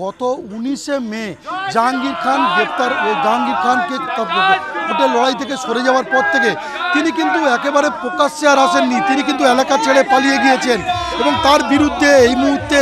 গত 19শে মে জাহাঙ্গীর খান গ্রেপ্তার, জাহাঙ্গীর খানকে কোর্টের লড়াই থেকে সরে যাওয়ার পর থেকে তিনি কিন্তু একেবারে প্রকাশ্যে আর আসেননি। তিনি কিন্তু এলাকা ছেড়ে পালিয়ে গিয়েছেন এবং তার বিরুদ্ধে এই মুহূর্তে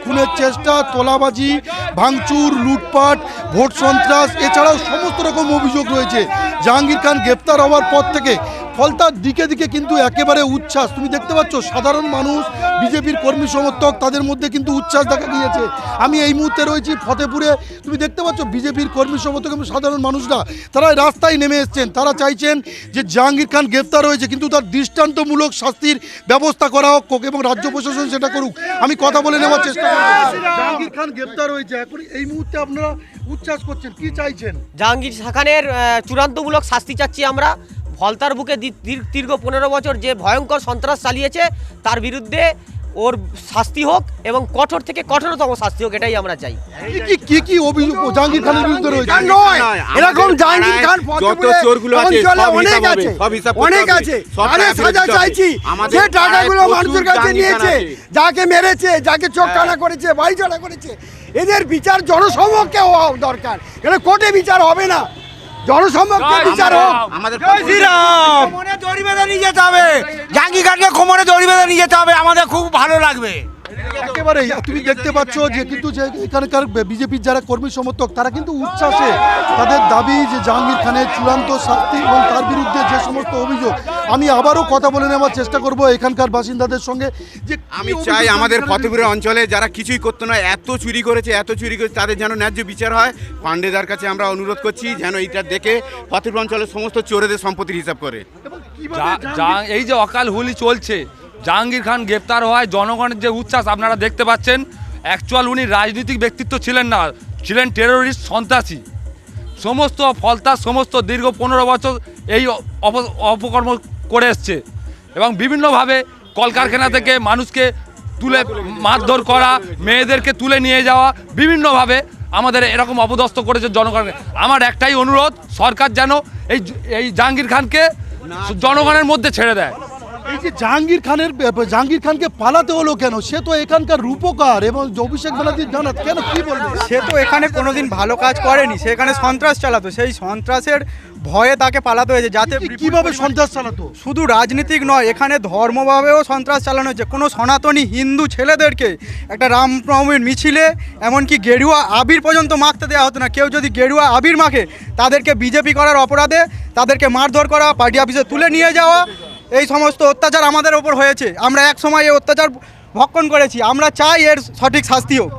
খুনের চেষ্টা, তোলাবাজি, ভাঙচুর, লুটপাট, ভোট সন্ত্রাস এছাড়াও সমস্ত রকম অভিযোগ রয়েছে। জাহাঙ্গীর খান গ্রেপ্তার হওয়ার পর থেকে ফলতার দিকে দিকে কিন্তু একেবারে উচ্ছ্বাস। তুমি দেখতে পাচ্ছ সাধারণ মানুষ, বিজেপির কর্মী সমর্থক, তাদের মধ্যে কিন্তু উচ্ছ্বাস দেখা গিয়েছে। আমি এই মুহূর্তে রয়েছি ফতেপুরে। তুমি দেখতে পাচ্ছ বিজেপির কর্মী সমর্থক এবং সাধারণ মানুষরা তারা রাস্তায় নেমে এসছেন। তারা চাইছেন যে জাহাঙ্গীর খান গ্রেপ্তার হয়েছে কিন্তু তার দৃষ্টান্তমূলক শাস্তির ব্যবস্থা করা হোক এবং রাজ্য প্রশাসন সেটা করুক। আমি কথা বলে নেওয়ার চেষ্টা করব। জাহাঙ্গীর খান গ্রেপ্তার হয়েছে, এখন এই মুহূর্তে আপনারা উচ্ছ্বাস করছেন, কি চাইছেন? জাহাঙ্গীর খানের চূড়ান্তমূলক শাস্তি চাচ্ছি আমরা। ফলতার বুকে দীর্ঘ 15 বছর যে ভয়ঙ্কর সন্ত্রাস চালিয়েছে তার বিরুদ্ধে ওর শাস্তি হোক এবং কঠোর থেকে কঠোরতম শাস্তি হোক, এটাই আমরা চাই। কি কি অভিযোগ জাহাঙ্গীর খানের বিরুদ্ধে রয়েছে? এরকম জাহাঙ্গীর খান যত চোরগুলো আছে অনেক আছে, আরে সাজা চাইছি। যে টাকাগুলো মানুষের কাছে নিয়েছে, যাকে মেরেছে, যাকে চোখ কানা করেছে, বাড়ি চড়া করেছে, এদের বিচার জনসমক্ষে হওয়া দরকার। এটা কোর্টে বিচার হবে না, জনসমক্ষে বিচার হোক। আমাদের কোমরে দড়ি বেঁধে নিয়ে যেতে হবে, জাহাঙ্গীর খানকে কোমরে দড়ি বেঁধে নিয়ে যেতে হবে, আমাদের খুব ভালো লাগবে। একেবারে তুমি দেখতে পাচ্ছ যে কিন্তু যে এখানকার বিজেপির যারা কর্মী সমর্থক তারা কিন্তু উচ্ছ্বাসে তাদের দাবি যে জাহাঙ্গীর খানের চূড়ান্ত শাস্তি এবং তার বিরুদ্ধে যে সমস্ত অভিযোগ। আমি আবারও কথা বলে নেওয়ার চেষ্টা করব এখানকার বাসিন্দাদের সঙ্গে যে আমি চাই আমাদের ফতেপুরের অঞ্চলে যারা কিছুই করতো না, এত চুরি করেছে তাদের যেন ন্যায্য বিচার হয়। পান্ডেদার কাছে আমরা অনুরোধ করছি যেন এইটা দেখে ফতেপুর অঞ্চলের সমস্ত চোরেদের সম্পত্তির হিসাব করে। এই যে অকাল হুলি চলছে, জাহাঙ্গীর খান গ্রেপ্তার হওয়ায় জনগণের যে উচ্ছ্বাস আপনারা দেখতে পাচ্ছেন। অ্যাকচুয়াল উনি রাজনৈতিক ব্যক্তিত্ব ছিলেন না, ছিলেন টেরোরিস্ট, সন্ত্রাসী। সমস্ত ফলতার সমস্ত দীর্ঘ 15 বছর এই অপকর্ম করে এসছে এবং বিভিন্নভাবে কলকারখানা থেকে মানুষকে তুলে মারধর করা, মেয়েদেরকে তুলে নিয়ে যাওয়া, বিভিন্নভাবে আমাদের এরকম অপদস্থ করেছে জনগণকে। আমার একটাই অনুরোধ, সরকার যেন এই জাহাঙ্গীর খানকে জনগণের মধ্যে ছেড়ে দেয়। এই যে জাহাঙ্গীর খানকে পালাতে হলো কেন? সে তো এখানকার রূপকার এবং অভিষেক ব্যানার্জির জানাত, কেন কি বলবো? সে তো এখানে কোনোদিন ভালো কাজ করেনি, সে এখানে সন্ত্রাস চালাতো। সেই সন্ত্রাসের ভয়ে তাকে পালাতে হয়েছে। যাতে কিভাবে সন্ত্রাস চালাতো? শুধু রাজনীতিক নয়, এখানে ধর্মভাবেও সন্ত্রাস চালানো হচ্ছে। কোনো সনাতনী হিন্দু ছেলেদেরকে একটা রামনবমীর মিছিলে এমনকি গেরুয়া আবির পর্যন্ত মাখতে দেওয়া হতো না। কেউ যদি গেরুয়া আবির মাখে তাদেরকে বিজেপি করার অপরাধে তাদেরকে মারধর করা, পার্টি অফিসে তুলে নিয়ে যাওয়া, এই সমস্ত অত্যাচার আমাদের ওপর হয়েছে। আমরা এক সময় এই অত্যাচার ভক্ষণ করেছি। আমরা চাই এর সঠিক শাস্তি হোক।